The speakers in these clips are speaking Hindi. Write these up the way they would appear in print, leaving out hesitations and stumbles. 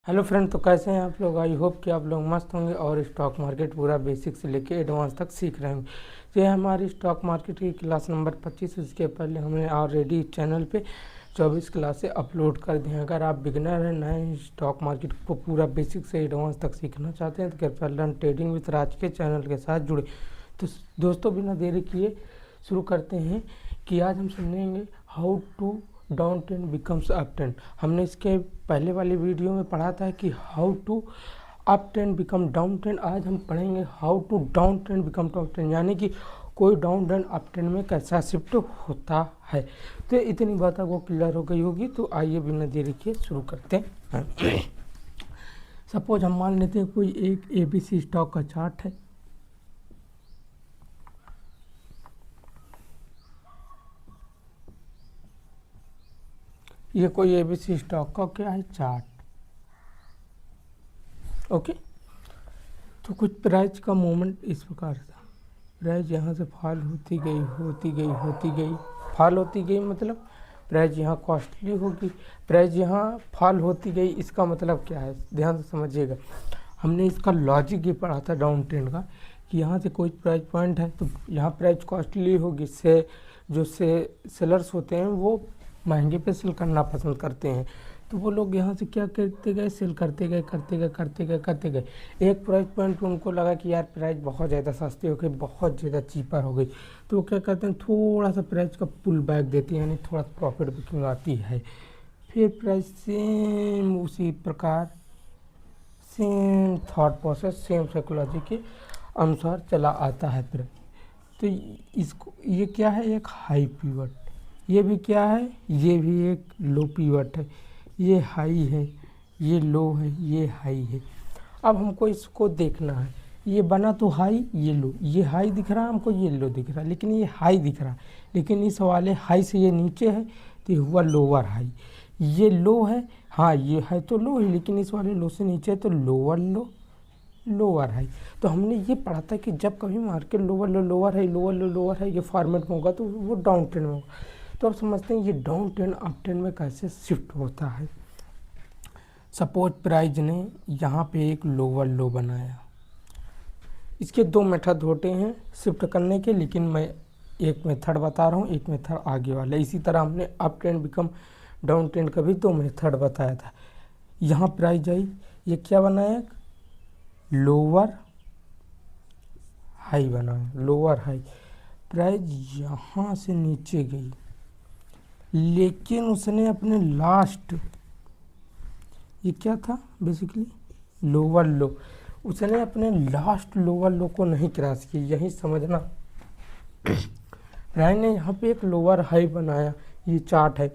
हेलो फ्रेंड, तो कैसे हैं आप लोग। आई होप कि आप लोग मस्त होंगे और स्टॉक मार्केट पूरा बेसिक से लेके एडवांस तक सीख रहे होंगे। तो ये हमारी स्टॉक मार्केट की क्लास नंबर 25। इसके पहले हमने ऑलरेडी चैनल पे 24 क्लासें अपलोड कर दी हैं। अगर आप बिगिनर हैं, नए स्टॉक मार्केट को पूरा बेसिक से एडवांस तक सीखना चाहते हैं तो कृपया लर्न ट्रेडिंग विद राज के चैनल के साथ जुड़े। तो दोस्तों, बिना देरी किए शुरू करते हैं कि आज हम सुनेंगे how to down trend becomes up trend. हमने इसके पहले वाले वीडियो में पढ़ा था कि how to up trend become down trend. आज हम पढ़ेंगे how to down trend become top trend, यानी कि कोई डाउन ट्रेंड अप ट्रेंड में कैसा शिफ्ट होता है। तो इतनी बात आपको क्लियर हो गई होगी। तो आइए बिना देरी के शुरू करते हैं। सपोज हम मान लेते हैं कोई एक ABC स्टॉक का चार्ट है। ये कोई ABC स्टॉक का क्या है, चार्ट। ओके, तो कुछ प्राइस का मूवमेंट इस प्रकार था। प्राइस यहाँ से फॉल होती गई फॉल होती गई, मतलब प्राइस यहाँ कॉस्टली होगी, प्राइस यहाँ फॉल होती गई। इसका मतलब क्या है, ध्यान से समझिएगा। हमने इसका लॉजिक ये पढ़ा था डाउन ट्रेंड का कि यहाँ से कोई प्राइस पॉइंट है तो यहाँ प्राइस कॉस्टली होगी। जो सेलर्स होते हैं वो महंगे पे सेल करना पसंद करते हैं, तो वो लोग यहाँ से क्या करते गए, सेल करते गए। एक प्राइस पॉइंट पे उनको लगा कि यार प्राइस बहुत ज़्यादा सस्ती हो गई, बहुत ज़्यादा चीपर हो गई, तो वो क्या करते हैं, थोड़ा सा प्राइस का पुल बैक देते हैं, यानी थोड़ा प्रॉफिट बुकिंग आती है। फिर प्राइस सेम उसी प्रकार, same thought process, same psychology के अनुसार चला आता है प्राइस। तो इसको, ये क्या है, एक हाई पीवट। ये भी क्या है, ये भी एक लो पीवट है। ये हाई है, ये लो है, ये हाई है। अब हमको इसको देखना है, ये बना तो हाई, ये लो। ये हाई दिख रहा है हमको, ये लो दिख रहा है, लेकिन ये हाई दिख रहा है। लेकिन इस वाले हाई से ये नीचे है तो ये हुआ लोअर हाई। ये लो है, हाँ ये है तो लो है, लेकिन इस वाले लो से नीचे है तो लोअर लो, लोअर हाई। तो हमने ये पढ़ा था कि जब कभी मार्केट लोअर लो लोअर है ये फॉर्मेट में होगा तो वो डाउन ट्रेंड में होगा। तो अब समझते हैं ये डाउन ट्रेंड अप ट्रेंड में कैसे शिफ्ट होता है। सपोज प्राइस ने यहाँ पे एक लोअर लो बनाया। इसके दो मेथड होते हैं शिफ्ट करने के, लेकिन मैं एक मेथड बता रहा हूँ, एक मेथड आगे वाला। इसी तरह हमने up trend become down trend का भी दो मेथड बताया था। यहाँ प्राइस आई, ये क्या बनाया, लोअर हाई बनाया, लोअर हाई। प्राइस यहाँ से नीचे गई, लेकिन उसने अपने लास्ट, ये क्या था बेसिकली, लोअर लो, उसने अपने लास्ट लोअर लो को नहीं क्रॉस किया। यही समझना, प्राइस ने यहाँ पे एक लोअर हाई बनाया, ये चार्ट है।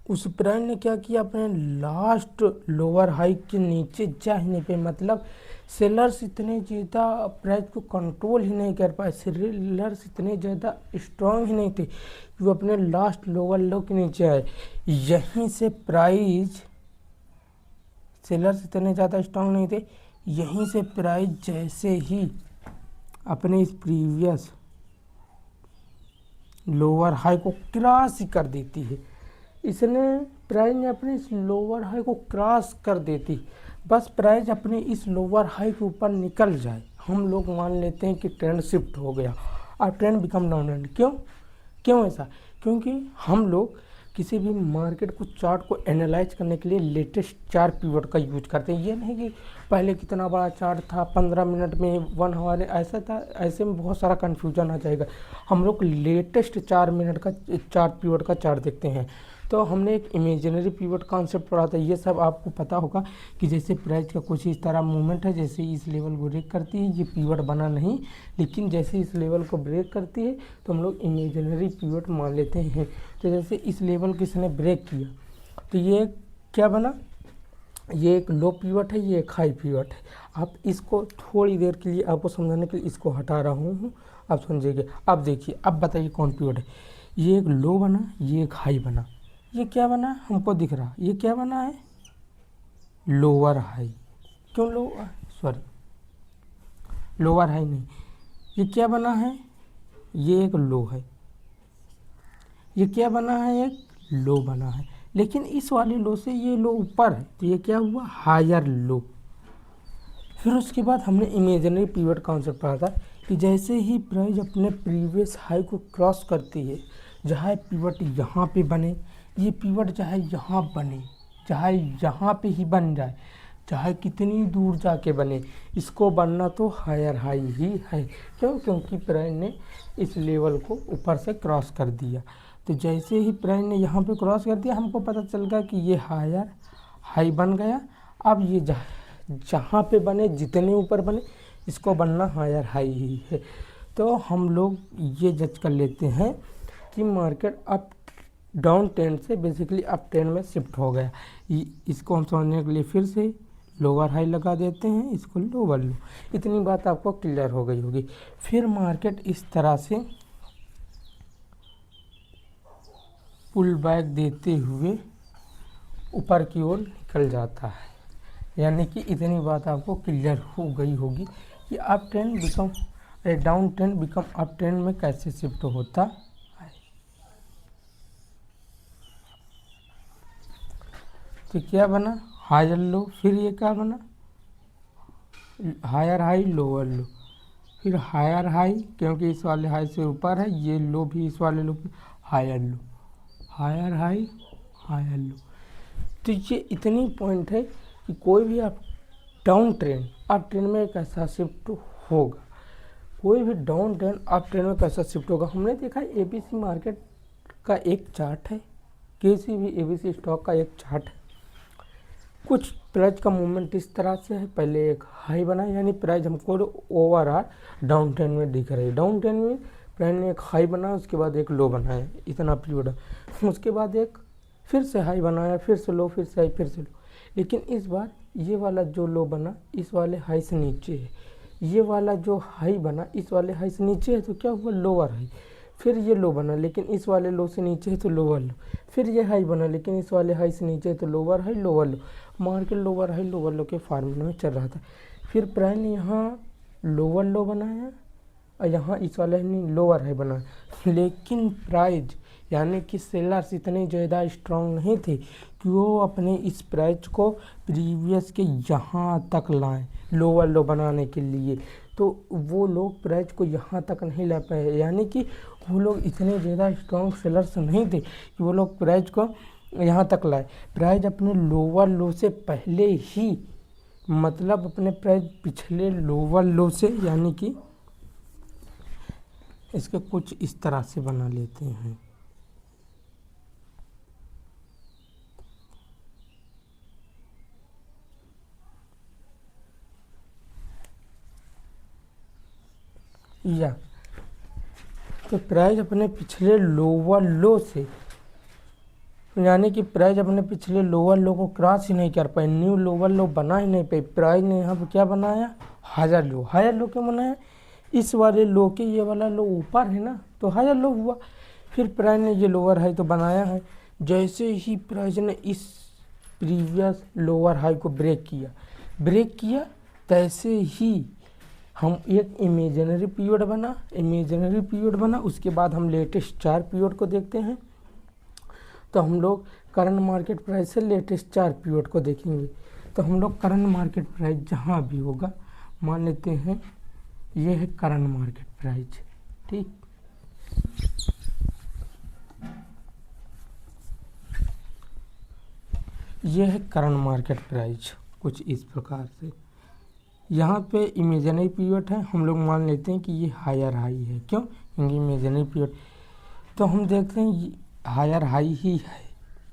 उस प्राइस ने क्या किया, अपने लास्ट लोअर हाई के नीचे जा ही नहीं पे, मतलब सेलर्स इतने ज़्यादा प्राइस को कंट्रोल ही नहीं कर पाए, सेलर्स इतने ज़्यादा स्ट्रांग ही नहीं थे कि वो अपने लास्ट लोअर लो के नीचे आए। यहीं से प्राइस, सेलर्स इतने ज़्यादा स्ट्रांग नहीं थे, यहीं से प्राइस जैसे ही अपने इस प्रीवियस लोअर हाई को क्रॉस कर देती है, इसने प्राइस ने अपने इस लोअर हाई को क्रॉस कर देती, बस प्राइस अपने इस लोअर हाई के ऊपर निकल जाए, हम लोग मान लेते हैं कि ट्रेंड शिफ्ट हो गया और ट्रेंड बिकम डाउन ट्रेंड। क्यों ऐसा, क्योंकि हम लोग किसी भी मार्केट को, चार्ट को एनालाइज करने के लिए लेटेस्ट 4 पीवट का यूज करते हैं। ये नहीं कि पहले कितना बड़ा चार्ट था, 15 मिनट में, 1 आवर ऐसा था, ऐसे में बहुत सारा कन्फ्यूजन आ जाएगा। हम लोग लेटेस्ट 4 मिनट का 4 पीवट का चार्ट देखते हैं। तो हमने एक इमेजिनरी पीवट कॉन्सेप्ट पढ़ा था, ये सब आपको पता होगा कि जैसे प्राइस का कुछ इस तरह मूवमेंट है, जैसे इस लेवल को ब्रेक करती है, ये पीवट बना नहीं, लेकिन जैसे इस लेवल को ब्रेक करती है तो हम लोग इमेजिनरी पीवट मान लेते हैं। तो जैसे इस लेवल को इसने ब्रेक किया तो ये क्या बना, ये एक लो पीवट है, ये एक हाई पीवट है। आप इसको थोड़ी देर के लिए आपको समझाने के लिए इसको हटा रहा हूँ, आप समझिएगा। अब देखिए, अब बताइए कौन पीवट है। ये एक लो बना, ये एक हाई बना, ये क्या बना हमको दिख रहा, ये क्या बना है, लोअर हाई। क्यों लो, सॉरी लोअर हाई नहीं, ये क्या बना है, ये एक लो है, ये क्या बना है, एक लो बना है, लेकिन इस वाले लो से ये लो ऊपर है तो ये क्या हुआ, हायर लो। फिर उसके बाद हमने इमेजिनरी पीवट कॉन्सेप्ट पढ़ा था कि जैसे ही प्राइस अपने प्रीवियस हाई को क्रॉस करती है, चाहे पीवट यहाँ पे बने, ये पीवट चाहे यहाँ बने, चाहे यहाँ पे ही बन जाए, चाहे कितनी दूर जाके बने, इसको बनना तो हायर हाई ही है। क्यों? क्योंकि प्राइस ने इस लेवल को ऊपर से क्रॉस कर दिया। तो जैसे ही प्राइस ने यहाँ पे क्रॉस कर दिया, हमको पता चल गया कि ये हायर हाई बन गया। अब ये जहाँ पे बने, जितने ऊपर बने, इसको बनना हायर हाई ही है। तो हम लोग ये जज कर लेते हैं कि मार्केट अप डाउन ट्रेंड से बेसिकली अप ट्रेंड में शिफ्ट हो गया। इसको हम समझने के लिए फिर से लोअर हाई लगा देते हैं, इसको लोअर लो। इतनी बात आपको क्लियर हो गई होगी। फिर मार्केट इस तरह से पुल बैक देते हुए ऊपर की ओर निकल जाता है। यानी कि इतनी बात आपको क्लियर हो गई होगी कि up trend become down trend become up trend में कैसे शिफ्ट होता है। तो क्या बना, हायर लो, फिर ये क्या बना, हायर हाई लोअर लो, फिर हायर हाई क्योंकि इस वाले हाई से ऊपर है, ये लो भी इस वाले low, higher low, higher high, higher low. तो ये इतनी पॉइंट है कि कोई भी आप डाउन ट्रेंड अप ट्रेंड में कैसा शिफ्ट होगा, कोई भी डाउन ट्रेंड अप ट्रेंड में कैसा शिफ्ट होगा। हमने देखा एबीसी मार्केट का एक चार्ट है, किसी भी एबीसी स्टॉक का एक चार्ट है। कुछ प्राइस का मूवमेंट इस तरह से है, पहले एक हाई बना, यानी प्राइस हमको ओवरऑल डाउन ट्रेंड में दिख रही है। डाउन ट्रेंड में प्राइस ने एक हाई बनाया, उसके बाद एक लो बनाया, इतना पीरियड। उसके बाद एक फिर से हाई बनाया, फिर से लो, फिर से हाई, फिर से लो। लेकिन इस बार ये वाला जो लो बना इस वाले हाई से नीचे है, ये वाला जो हाई बना इस वाले हाई से नीचे है, तो क्या हुआ, लोअर हाई। फिर ये लो बना लेकिन इस वाले लो से नीचे है तो लोअर लो। फिर ये हाई बना लेकिन इस वाले हाई से नीचे है तो लोअर हाई लोअर लो। मार्केट लोअर हाई लोअर लो के फार्मूले में चल रहा था। फिर प्राइस ने यहाँ लोअर लो बनाया और यहाँ इस वाले ने लोअर हाई बनाया, लेकिन प्राइस यानी कि सेलर्स इतने ज़्यादा स्ट्रॉन्ग नहीं थे कि वो अपने इस प्राइस को प्रीवियस के यहाँ तक लाएं लोअर लो बनाने के लिए। तो वो लोग प्राइस को यहाँ तक नहीं ला पाए, यानी कि वो लोग इतने ज़्यादा स्ट्रॉन्ग सेलर्स नहीं थे कि वो लोग प्राइस को यहाँ तक लाए। प्राइस अपने लोअर लो से पहले ही, मतलब अपने प्राइस पिछले लोअर लो से, यानी कि इसके कुछ इस तरह से बना लेते हैं। या तो प्राइस अपने पिछले लोअर लो से, यानी कि प्राइस अपने पिछले लोअर लो को क्रॉस ही नहीं कर पाए, न्यू लोअर लो बना ही नहीं पाए। प्राइस ने यहाँ पर क्या बनाया, हायर लो। हायर लो क्यों बनाया, इस वाले लो के ये वाला लो ऊपर है ना, तो हायर लो हुआ। फिर प्राइस ने ये लोअर हाई तो बनाया है। जैसे ही प्राइस ने इस प्रीवियस लोअर हाई को ब्रेक किया तैसे ही हम एक इमेजिनरी पीरियड बना। उसके बाद हम लेटेस्ट 4 पीरियड को देखते हैं। तो हम लोग करंट मार्केट प्राइस से लेटेस्ट 4 पीरियड को देखेंगे। तो हम लोग करंट मार्केट प्राइस जहाँ भी होगा, मान लेते हैं ये है करंट मार्केट प्राइस, ठीक। ये है करंट मार्केट प्राइस कुछ इस प्रकार से। यहाँ पे इमेजिनरी पीरियड है, हम लोग मान लेते हैं कि ये हायर हाई है। क्यों? क्योंकि इमेजिनरी पीरियड, तो हम देखते हैं ये हायर हाई ही है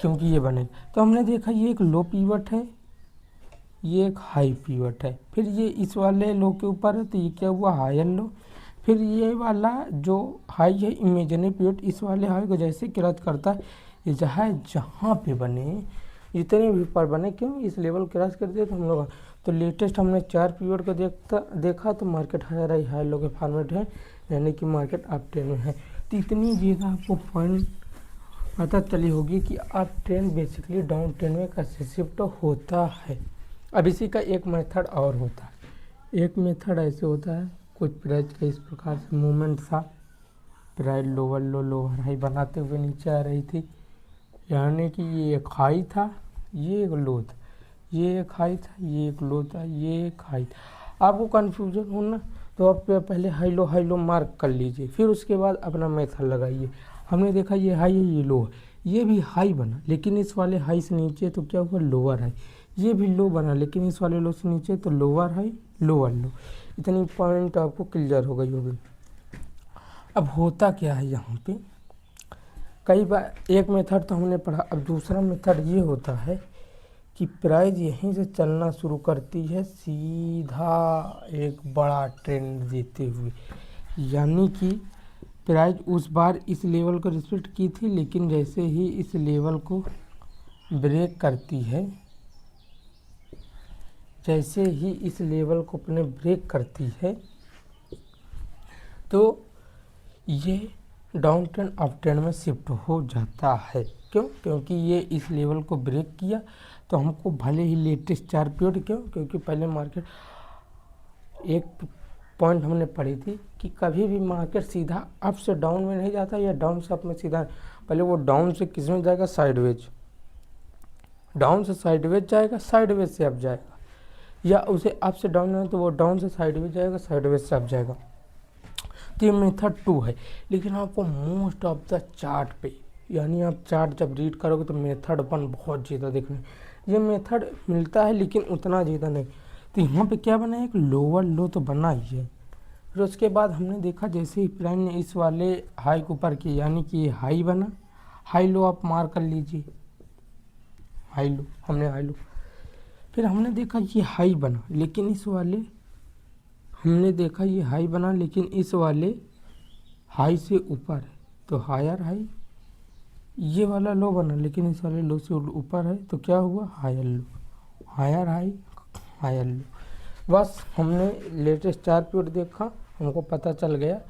क्योंकि ये बने। तो हमने देखा ये एक लो पीरियड है, ये एक हाई पीरियड है, फिर ये इस वाले लो के ऊपर है तो ये क्या हुआ, हायर लो। फिर ये वाला जो हाई है इमेजिनरी पीरियड, इस वाले हाई को जैसे क्रॉस करता है, ये जहाँ पे बने, जितने भी पर बने, क्यों इस लेवल क्रॉस कर दिया तो हम लोग। तो लेटेस्ट हमने 4 पीरियड को देखा तो market higher high high low के फॉर्मेट है, यानी कि मार्केट अप ट्रेंड में है। तो इतनी ज़्यादा आपको पॉइंट पता चली होगी कि up trend basically down trend में कैसे शिफ्ट होता है। अब इसी का एक मेथड और होता है। एक मेथड ऐसे होता है, कुछ प्राइस का इस प्रकार से मूवमेंट था, price lower low lower high बनाते हुए नीचे आ रही थी, यानी कि ये एक हाई था, ये एक लो था, ये एक हाई था, ये एक लो था, ये एक हाई था। आपको कन्फ्यूजन होना तो आप पहले हाई लो मार्क कर लीजिए, फिर उसके बाद अपना मेथड लगाइए। हमने देखा ये हाई है, ये लो है, ये भी हाई बना लेकिन इस वाले हाई से नीचे तो क्या हुआ, लोअर हाई। ये भी लो बना लेकिन इस वाले लो से नीचे तो लोअर हाई लोअर लो। इतनी पॉइंट आपको क्लियर हो गई होगी। अब होता क्या है यहाँ पे, कई बार एक मेथड तो हमने पढ़ा, अब दूसरा मेथड ये होता है कि प्राइस यहीं से चलना शुरू करती है सीधा एक बड़ा ट्रेंड देते हुए। यानी कि प्राइस उस बार इस लेवल को रिस्पेक्ट की थी, लेकिन जैसे ही इस लेवल को ब्रेक करती है, जैसे ही इस लेवल को अपने ब्रेक करती है तो ये डाउन ट्रेंड अप ट्रेंड में शिफ्ट हो जाता है। क्यों? क्योंकि ये इस लेवल को ब्रेक किया तो हमको भले ही लेटेस्ट 4 पीरियड, क्यों? क्योंकि पहले मार्केट एक पॉइंट हमने पढ़ी थी कि कभी भी मार्केट सीधा अप से डाउन में नहीं जाता या डाउन से अप में सीधा, पहले वो डाउन से किस में जाएगा, साइडवेज, डाउन से साइडवेज जाएगा, साइडवेज से अप जाएगा, या उसे अप से डाउन है तो वो डाउन से साइडवेज जाएगा, साइडवेज से अप जाएगा। तो ये मेथड 2 है। लेकिन आपको मोस्ट ऑफ द चार्ट पे, यानी आप चार्ट जब रीड करोगे तो मेथड 1 बहुत ज़्यादा देखने, ये मेथड मिलता है लेकिन उतना ज़्यादा नहीं। तो यहाँ पे क्या बना है, एक लोअर लो तो बना ही है। फिर उसके बाद हमने देखा जैसे ही प्राइस ने इस वाले हाई को ऊपर किया, यानी कि ये हाई बना, हाई लो आप मार कर लीजिए, हाई लो, हमने हाई लो। फिर हमने देखा ये हाई बना लेकिन इस वाले, हमने देखा ये हाई बना लेकिन इस वाले हाई से ऊपर है तो हायर हाई, ये वाला लो बना लेकिन इस वाले लो से ऊपर है तो क्या हुआ, higher low, higher high higher low. बस हमने लेटेस्ट 4 पीरियड देखा, हमको पता चल गया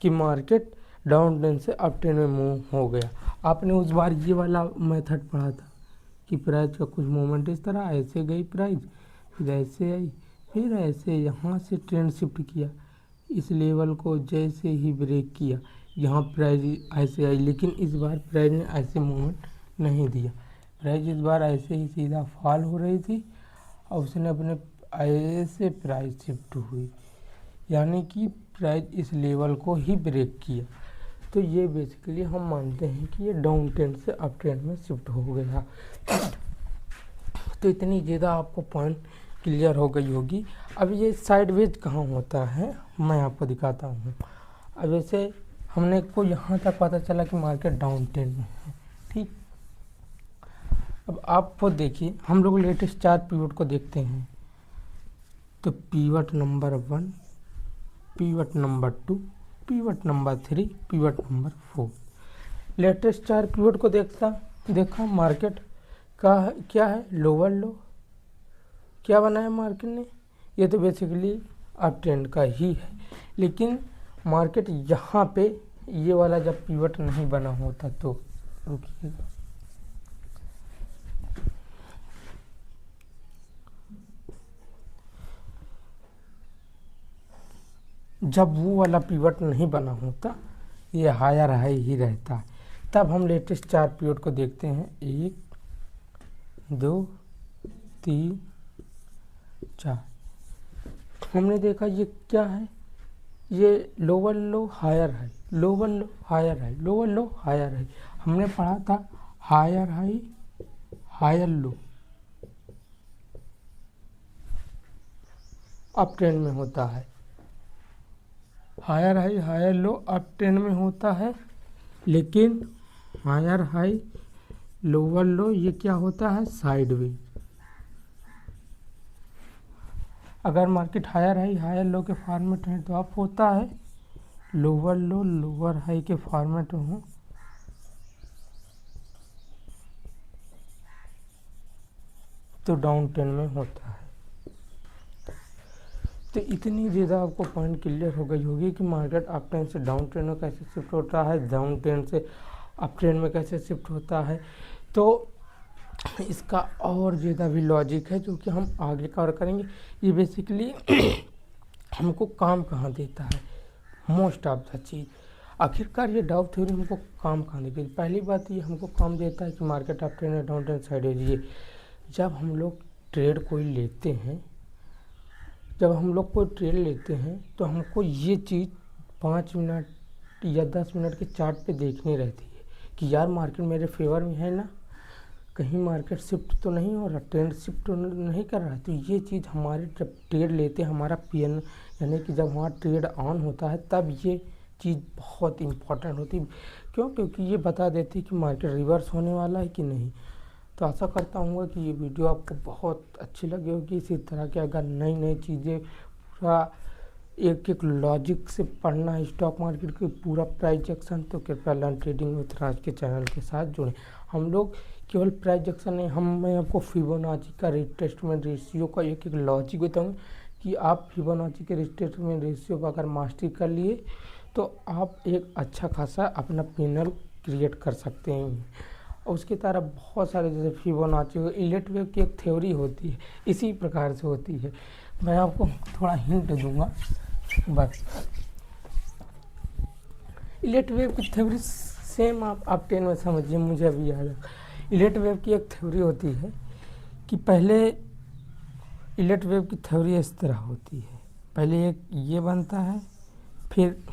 कि मार्केट डाउन ट्रेंड से अप ट्रेंड में मूव हो गया। आपने उस बार ये वाला मेथड पढ़ा था कि प्राइस का कुछ मोमेंट इस तरह ऐसे गई प्राइस, फिर ऐसे आई, फिर ऐसे यहाँ से ट्रेंड शिफ्ट किया, इस लेवल को जैसे ही ब्रेक किया यहाँ प्राइस ऐसे आई। लेकिन इस बार प्राइस ने ऐसे मूवमेंट नहीं दिया, प्राइस इस बार ऐसे ही सीधा फॉल हो रही थी और उसने अपने ऐसे प्राइस शिफ्ट हुई, यानी कि प्राइस इस लेवल को ही ब्रेक किया। तो ये बेसिकली हम मानते हैं कि ये डाउन ट्रेंड से अप ट्रेंड में शिफ्ट हो गया। तो इतनी ज़्यादा आपको पॉइंट क्लियर हो गई होगी। अब ये साइडवेज कहाँ होता है मैं आपको दिखाता हूँ। अब जैसे हमने को यहाँ तक पता चला कि मार्केट डाउन ट्रेंड में है, ठीक। अब आपको देखिए, हम लोग लेटेस्ट 4 पीवट को देखते हैं तो pivot number 1, pivot number 2, pivot number 3, pivot number 4, latest 4 pivot को देखा मार्केट का क्या है, लोअर लो क्या बनाया मार्केट ने, ये तो बेसिकली अप ट्रेंड का ही है। लेकिन मार्केट यहाँ पे ये वाला जब पीवट नहीं बना होता तो, रुकिएगा, जब वो वाला पीवट नहीं बना होता, ये हायर हाई ही रहता है, तब हम लेटेस्ट 4 पीवट को देखते हैं, 1 2 3 4। हमने देखा ये क्या है, ये lower low higher high, lower low higher high, lower low higher high. हमने पढ़ा था higher high higher low up trend में होता है, higher high higher low up trend में होता है। लेकिन हायर हाई लोअर लो ये क्या होता है, साइडवेज। अगर market higher high higher low के फॉर्मेट में तो अप होता है, लोअर लो लोअर हाई के फॉर्मेट में हो तो डाउन ट्रेंड में होता है। तो इतनी ज़्यादा आपको पॉइंट क्लियर हो गई होगी कि मार्केट अप ट्रेंड से डाउन ट्रेंड में कैसे शिफ्ट होता है, डाउन ट्रेंड से अप ट्रेंड में कैसे शिफ्ट होता है। तो इसका और ज़्यादा भी लॉजिक है जो कि हम आगे कवर करेंगे। ये बेसिकली हमको काम कहाँ देता है, मोस्ट ऑफ द चीज़। आखिरकार ये डाउ थ्योरी हमको काम कहाँ देती है? पहली बात ये हमको काम देता है कि market up trend down trend side है। जब हम लोग ट्रेड कोई लेते हैं तो हमको ये चीज़ 5 मिनट या 10 मिनट के चार्ट पे देखनी रहती है कि यार मार्केट मेरे फेवर में है ना, कहीं मार्केट शिफ्ट तो नहीं हो रहा, ट्रेंड शिफ्ट तो नहीं कर रहा है। तो ये चीज़ हमारे जब ट्रेड लेते हैं, हमारा पीएन यानी कि जब हमारा ट्रेड ऑन होता है तब ये चीज़ बहुत इम्पोर्टेंट होती है। क्यों? क्योंकि ये बता देती है कि मार्केट रिवर्स होने वाला है कि नहीं। तो आशा करता हूँ कि ये वीडियो आपको बहुत अच्छी लगी होगी। इसी तरह के अगर नई नई चीज़ें पूरा एक एक लॉजिक से पढ़ना है स्टॉक मार्केट के पूरा प्राइस एक्शन, तो कृपया लर्न ट्रेडिंग विद राज के चैनल के साथ जुड़ें। हम लोग केवल प्राइस एक्शन नहीं, मैं आपको फिबोनाची का रिट्रेसमेंट रेशियो का एक एक लॉजिक बताऊँगा कि आप फिबोनाची के रिट्रेसमेंट रेशियो पर अगर मास्टरी कर लिए तो आप एक अच्छा खासा अपना पैनल क्रिएट कर सकते हैं। और उसकी तरह बहुत सारे जैसे फिबोनाची इलेट वेव की एक थ्योरी होती है, इसी प्रकार से होती है। मैं आपको थोड़ा हिंट दूंगा बस। इलेट वेव की थ्योरी सेम आप 10 में समझिए, मुझे अभी याद है। इलेट वेव की एक थ्योरी होती है कि पहले इलेट वेव की थ्योरी इस तरह होती है, पहले एक ये बनता है, फिर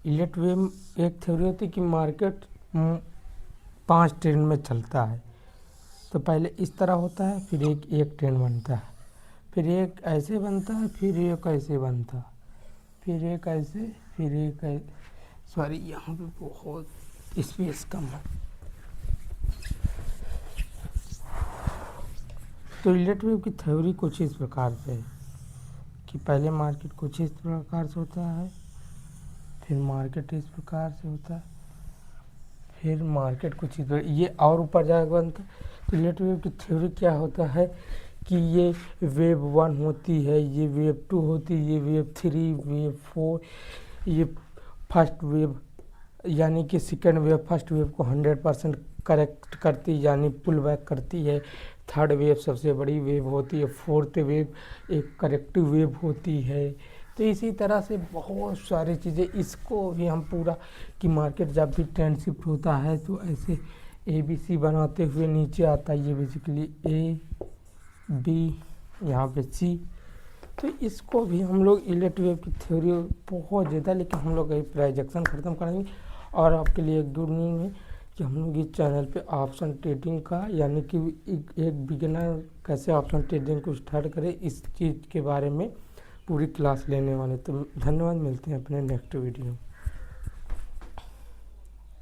इलेट वेव एक थ्योरी होती है कि मार्केट 5 ट्रेंड में चलता है। तो पहले इस तरह होता है, फिर एक ट्रेंड बनता है, फिर एक ऐसे बनता है, फिर एक ऐसे बनता है, फिर एक ऐसे, फिर एक ऐसे। सॉरी, यहाँ पे बहुत स्पेस कम है। तो इलेट वेव की थ्योरी कुछ इस प्रकार से है कि पहले मार्केट कुछ इस प्रकार से होता है, फिर मार्केट इस प्रकार से होता है, फिर मार्केट कुछ इस ये और ऊपर जाकर बनता है। तो इलेट वेव की थ्योरी क्या होता है कि ये वेव 1 होती है, ये वेव 2 होती है, ये वेव 3, वेव 4, ये फर्स्ट वेव यानी कि सेकेंड वेव फर्स्ट वेव को 100% करेक्ट करती है यानी पुल बैक करती है। थर्ड वेव सबसे बड़ी वेव होती है, फोर्थ वेव एक करेक्टिव वेव होती है। तो इसी तरह से बहुत सारी चीज़ें, इसको भी हम पूरा कि मार्केट जब भी ट्रेंड शिफ्ट होता है तो ऐसे ABC बनाते हुए नीचे आता है, ये बेसिकली A B यहाँ पे C। तो इसको भी हम लोग इलेट वेव की थ्योरी बहुत ज़्यादा, लेकिन हम लोग प्राइस एक्शन ख़त्म करेंगे। और आपके लिए एक गुड न्यूज़ है कि हम लोग इस चैनल पे ऑप्शन ट्रेडिंग का यानी कि एक बिगिनर कैसे ऑप्शन ट्रेडिंग को स्टार्ट करे इस चीज़ के बारे में पूरी क्लास लेने वाले। तो धन्यवाद, मिलते हैं अपने नेक्स्ट वीडियो में।